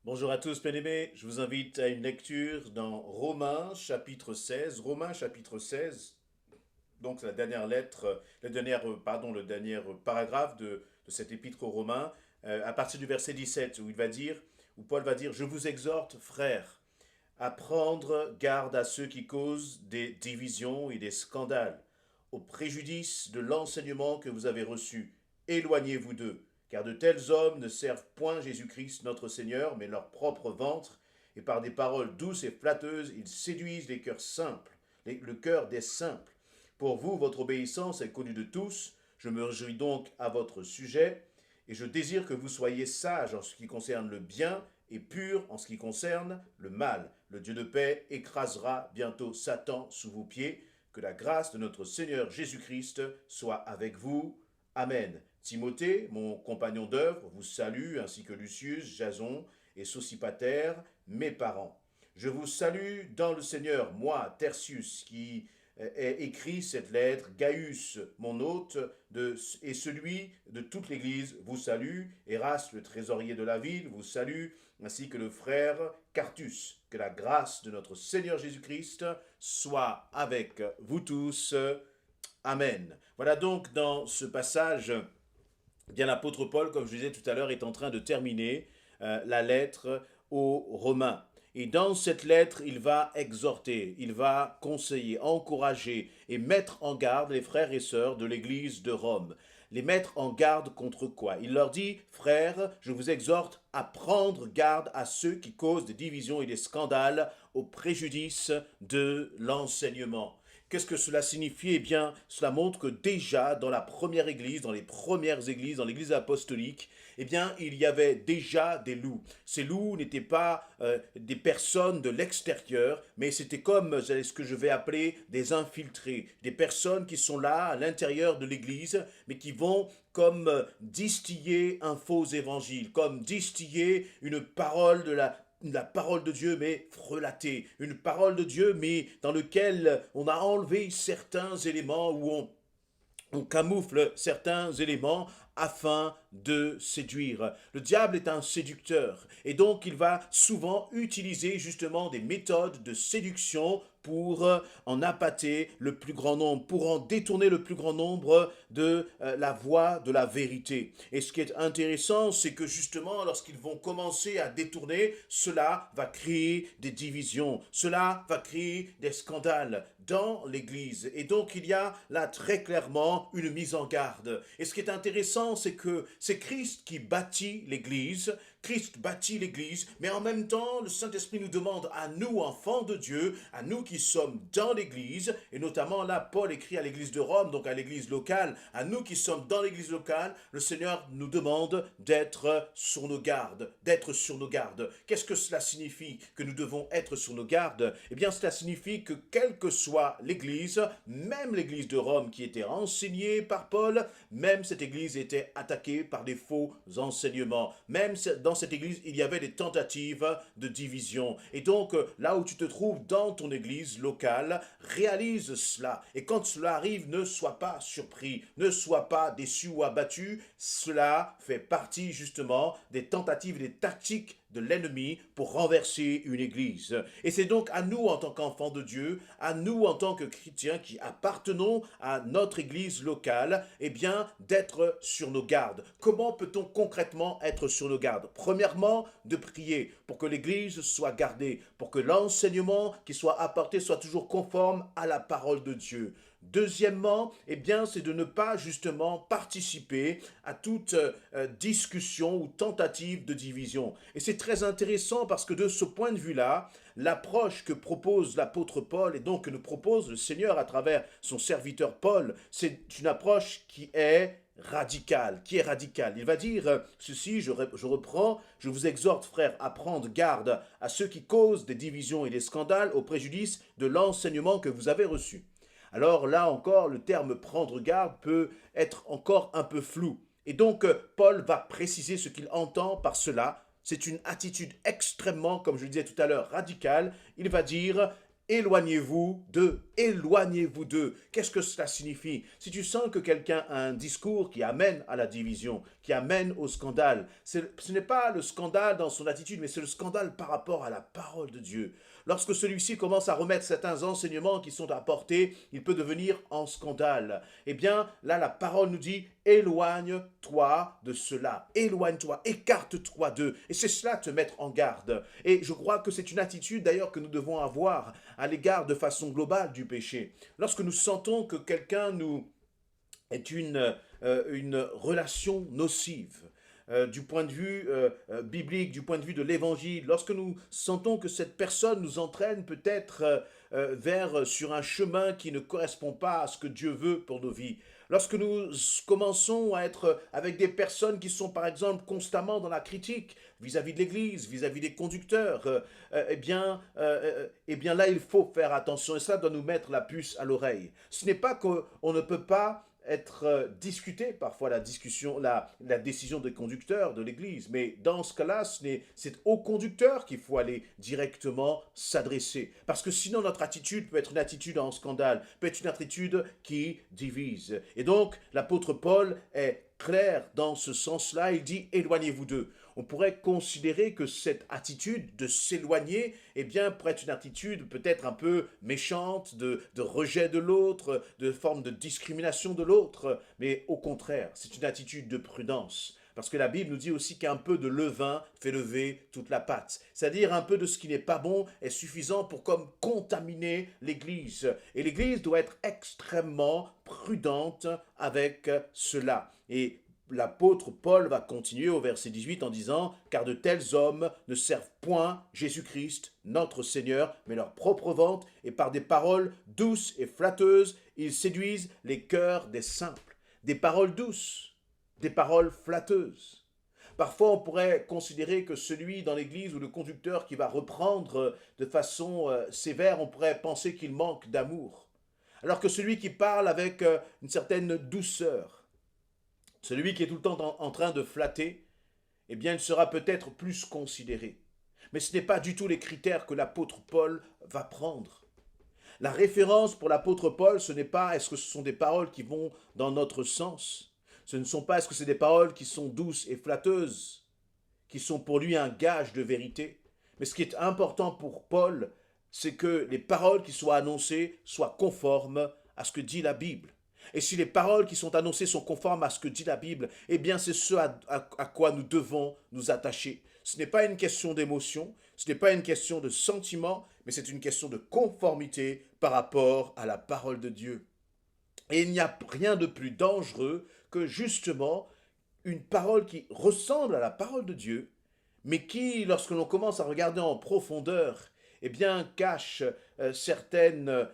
Bonjour à tous, bien-aimés. Je vous invite à une lecture dans Romains chapitre 16. Romains chapitre 16, donc c'est la dernière lettre, le dernier paragraphe de cet épître aux Romains, à partir du verset 17, où Paul va dire, je vous exhorte, frères, à prendre garde à ceux qui causent des divisions et des scandales, au préjudice de l'enseignement que vous avez reçu. Éloignez-vous d'eux, car de tels hommes ne servent point Jésus-Christ notre Seigneur, mais leur propre ventre, et par des paroles douces et flatteuses, ils séduisent les cœurs simples, le cœur des simples. Pour vous, votre obéissance est connue de tous, je me réjouis donc à votre sujet, et je désire que vous soyez sages en ce qui concerne le bien et purs en ce qui concerne le mal. Le Dieu de paix écrasera bientôt Satan sous vos pieds. Que la grâce de notre Seigneur Jésus-Christ soit avec vous. Amen. Timothée, mon compagnon d'œuvre, vous salue, ainsi que Lucius, Jason et Sosipater, mes parents. Je vous salue dans le Seigneur, moi, Tertius, qui ai écrit cette lettre. Gaius, mon hôte, et celui de toute l'Église vous salue. Eraste, le trésorier de la ville, vous salue, ainsi que le frère Cartus. Que la grâce de notre Seigneur Jésus-Christ soit avec vous tous. Amen. Voilà donc dans ce passage, eh bien l'apôtre Paul, comme je disais tout à l'heure, est en train de terminer la lettre aux Romains. Et dans cette lettre, il va exhorter, il va conseiller, encourager et mettre en garde les frères et sœurs de l'Église de Rome. Les mettre en garde contre quoi? Il leur dit, frères, je vous exhorte à prendre garde à ceux qui causent des divisions et des scandales au préjudice de l'enseignement. Qu'est-ce que cela signifie? Eh bien, cela montre que déjà dans la première église, dans les premières églises, dans l'église apostolique, eh bien, il y avait déjà des loups. Ces loups n'étaient pas des personnes de l'extérieur, mais c'était comme ce que je vais appeler des infiltrés, des personnes qui sont là à l'intérieur de l'église, mais qui vont comme distiller un faux évangile, comme distiller une parole de la parole de Dieu, mais frelatée. Une parole de Dieu, mais dans lequel on a enlevé certains éléments, où on camoufle certains éléments afin de séduire. Le diable est un séducteur et donc il va souvent utiliser justement des méthodes de séduction pour en appâter le plus grand nombre, pour en détourner le plus grand nombre de la voie de la vérité. Et ce qui est intéressant, c'est que justement, lorsqu'ils vont commencer à détourner, cela va créer des divisions, cela va créer des scandales dans l'Église. Et donc, il y a là très clairement une mise en garde. Et ce qui est intéressant, c'est que c'est Christ qui bâtit l'Église. Christ bâtit l'Église, mais en même temps, le Saint-Esprit nous demande à nous, enfants de Dieu, à nous qui sommes dans l'Église, et notamment là, Paul écrit à l'Église de Rome, donc à l'Église locale, à nous qui sommes dans l'Église locale, le Seigneur nous demande d'être sur nos gardes, d'être sur nos gardes. Qu'est-ce que cela signifie que nous devons être sur nos gardes? Eh bien, cela signifie que quelle que soit l'Église, même l'Église de Rome qui était enseignée par Paul, même cette Église était attaquée par des faux enseignements. Même dans cette Église, il y avait des tentatives de division. Et donc, là où tu te trouves dans ton Église locale, réalise cela. Et quand cela arrive, ne sois pas surpris, ne sois pas déçu ou abattu. Cela fait partie justement des tentatives et des tactiques de l'ennemi pour renverser une église. Et c'est donc à nous en tant qu'enfants de Dieu, à nous en tant que chrétiens qui appartenons à notre église locale, eh bien d'être sur nos gardes. Comment peut-on concrètement être sur nos gardes? Premièrement, de prier pour que l'église soit gardée, pour que l'enseignement qui soit apporté soit toujours conforme à la parole de Dieu. Deuxièmement, eh bien, c'est de ne pas justement participer à toute discussion ou tentative de division. Et c'est très intéressant parce que de ce point de vue-là, l'approche que propose l'apôtre Paul et donc que nous propose le Seigneur à travers son serviteur Paul, c'est une approche qui est radicale, Il va dire ceci, je reprends, je vous exhorte, frères, à prendre garde à ceux qui causent des divisions et des scandales au préjudice de l'enseignement que vous avez reçu. Alors là encore, le terme prendre garde peut être encore un peu flou. Et donc, Paul va préciser ce qu'il entend par cela. C'est une attitude extrêmement, comme je le disais tout à l'heure, radicale. Il va dire, éloignez-vous d'eux, éloignez-vous d'eux. Qu'est-ce que cela signifie? Si tu sens que quelqu'un a un discours qui amène à la division, qui amène au scandale, ce n'est pas le scandale dans son attitude, mais c'est le scandale par rapport à la parole de Dieu. Lorsque celui-ci commence à remettre certains enseignements qui sont apportés, il peut devenir en scandale. Eh bien, là, la parole nous dit, éloigne-toi de cela, éloigne-toi, écarte-toi d'eux. Et c'est cela, te mettre en garde. Et je crois que c'est une attitude d'ailleurs que nous devons avoir à l'égard de façon globale du péché. Lorsque nous sentons que quelqu'un nous est une relation nocive, du point de vue biblique, du point de vue de l'évangile, lorsque nous sentons que cette personne nous entraîne peut-être sur un chemin qui ne correspond pas à ce que Dieu veut pour nos vies, lorsque nous commençons à être avec des personnes qui sont par exemple constamment dans la critique vis-à-vis de l'Église, vis-à-vis des conducteurs, eh bien là il faut faire attention et cela doit nous mettre la puce à l'oreille. Ce n'est pas qu'on ne peut pas être discuté parfois la décision des conducteurs de l'Église. Mais dans ce cas-là, c'est au conducteur qu'il faut aller directement s'adresser. Parce que sinon, notre attitude peut être une attitude en scandale, peut être une attitude qui divise. Et donc, l'apôtre Paul est clair dans ce sens-là. Il dit, éloignez-vous d'eux. On pourrait considérer que cette attitude de s'éloigner, eh bien, pourrait être une attitude peut-être un peu méchante, de rejet de l'autre, de forme de discrimination de l'autre, mais au contraire, c'est une attitude de prudence. Parce que la Bible nous dit aussi qu'un peu de levain fait lever toute la pâte. C'est-à-dire un peu de ce qui n'est pas bon est suffisant pour comme contaminer l'Église. Et l'Église doit être extrêmement prudente avec cela. Et l'apôtre Paul va continuer au verset 18 en disant « Car de tels hommes ne servent point Jésus-Christ, notre Seigneur, mais leur propre ventre, et par des paroles douces et flatteuses, ils séduisent les cœurs des simples. » Des paroles douces, des paroles flatteuses. Parfois, on pourrait considérer que celui dans l'église ou le conducteur qui va reprendre de façon sévère, on pourrait penser qu'il manque d'amour. Alors que celui qui parle avec une certaine douceur, celui qui est tout le temps en train de flatter, eh bien, il sera peut-être plus considéré. Mais ce n'est pas du tout les critères que l'apôtre Paul va prendre. La référence pour l'apôtre Paul, ce n'est pas est-ce que ce sont des paroles qui vont dans notre sens. Ce ne sont pas est-ce que c'est des paroles qui sont douces et flatteuses, qui sont pour lui un gage de vérité. Mais ce qui est important pour Paul, c'est que les paroles qui soient annoncées soient conformes à ce que dit la Bible. Et si les paroles qui sont annoncées sont conformes à ce que dit la Bible, eh bien c'est ce à quoi nous devons nous attacher. Ce n'est pas une question d'émotion, ce n'est pas une question de sentiment, mais c'est une question de conformité par rapport à la parole de Dieu. Et il n'y a rien de plus dangereux que justement une parole qui ressemble à la parole de Dieu, mais qui, lorsque l'on commence à regarder en profondeur, eh bien, cache certaines,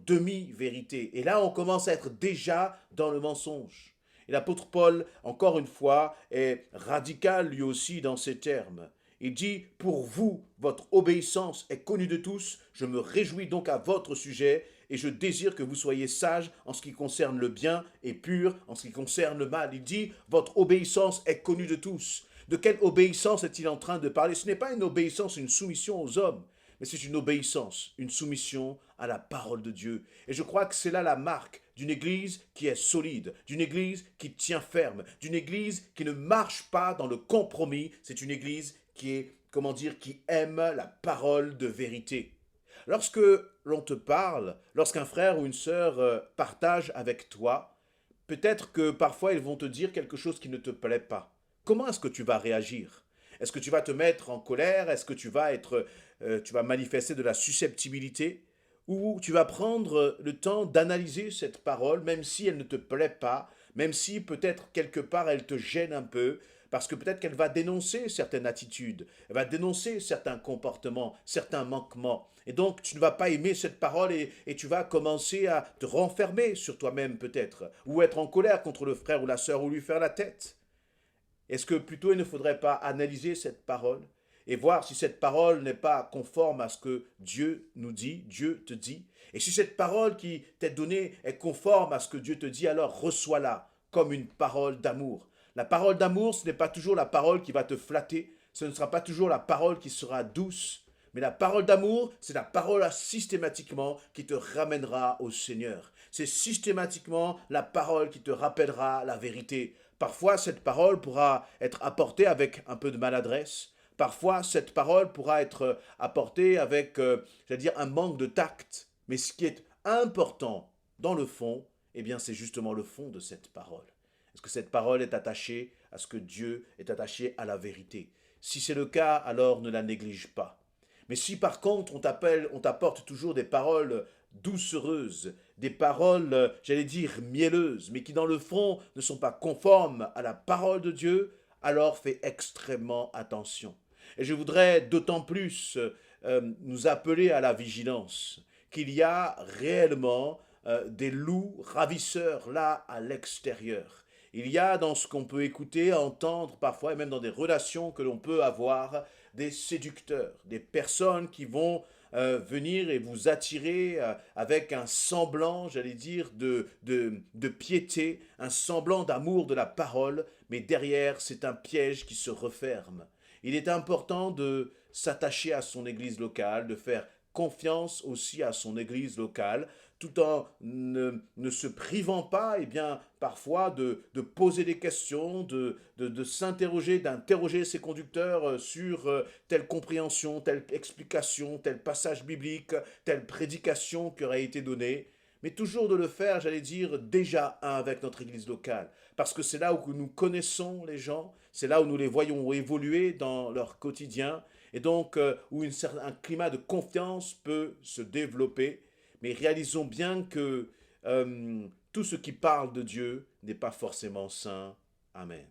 demi-vérités. Et là, on commence à être déjà dans le mensonge. Et l'apôtre Paul, encore une fois, est radical lui aussi dans ces termes. Il dit, pour vous, votre obéissance est connue de tous, je me réjouis donc à votre sujet, et je désire que vous soyez sages en ce qui concerne le bien et purs en ce qui concerne le mal. Il dit, votre obéissance est connue de tous. De quelle obéissance est-il en train de parler? Ce n'est pas une obéissance, une soumission aux hommes, mais c'est une obéissance, une soumission à la parole de Dieu. Et je crois que c'est là la marque d'une église qui est solide, d'une église qui tient ferme, d'une église qui ne marche pas dans le compromis. C'est une église qui est, qui aime la parole de vérité. Lorsque l'on te parle, lorsqu'un frère ou une sœur partage avec toi, peut-être que parfois ils vont te dire quelque chose qui ne te plaît pas. Comment est-ce que tu vas réagir? Est-ce que tu vas te mettre en colère? Est-ce que tu vas manifester de la susceptibilité? Ou tu vas prendre le temps d'analyser cette parole, même si elle ne te plaît pas, même si peut-être quelque part elle te gêne un peu, parce que peut-être qu'elle va dénoncer certaines attitudes, elle va dénoncer certains comportements, certains manquements. Et donc tu ne vas pas aimer cette parole et tu vas commencer à te renfermer sur toi-même peut-être, ou être en colère contre le frère ou la sœur, ou lui faire la tête. Est-ce que plutôt il ne faudrait pas analyser cette parole et voir si cette parole n'est pas conforme à ce que Dieu nous dit, Dieu te dit? Et si cette parole qui t'est donnée est conforme à ce que Dieu te dit, alors reçois-la comme une parole d'amour. La parole d'amour, ce n'est pas toujours la parole qui va te flatter, ce ne sera pas toujours la parole qui sera douce, Mais la parole d'amour, c'est la parole systématiquement qui te ramènera au Seigneur. C'est systématiquement la parole qui te rappellera la vérité. Parfois, cette parole pourra être apportée avec un peu de maladresse. Parfois, cette parole pourra être apportée avec, j'allais dire, un manque de tact. Mais ce qui est important dans le fond, eh bien, c'est justement le fond de cette parole. Est-ce que cette parole est attachée à ce que Dieu est attaché à la vérité? Si c'est le cas, alors ne la néglige pas. Mais si par contre on t'apporte toujours des paroles doucereuses, des paroles, j'allais dire, mielleuses, mais qui dans le fond ne sont pas conformes à la parole de Dieu, alors fais extrêmement attention. Et je voudrais d'autant plus nous appeler à la vigilance, qu'il y a réellement des loups ravisseurs là à l'extérieur. Il y a dans ce qu'on peut écouter, entendre parfois, et même dans des relations que l'on peut avoir, des séducteurs, des personnes qui vont venir et vous attirer avec un semblant, j'allais dire, de piété, un semblant d'amour de la parole, mais derrière, c'est un piège qui se referme. Il est important de s'attacher à son église locale, de faire confiance aussi à son église locale, tout en ne se privant pas, eh bien, parfois de poser des questions, de s'interroger, d'interroger ses conducteurs sur telle compréhension, telle explication, tel passage biblique, telle prédication qui aurait été donnée, mais toujours de le faire, j'allais dire, déjà avec notre église locale. Parce que c'est là où nous connaissons les gens, c'est là où nous les voyons évoluer dans leur quotidien, et donc où un climat de confiance peut se développer. Mais réalisons bien que tout ce qui parle de Dieu n'est pas forcément saint. Amen.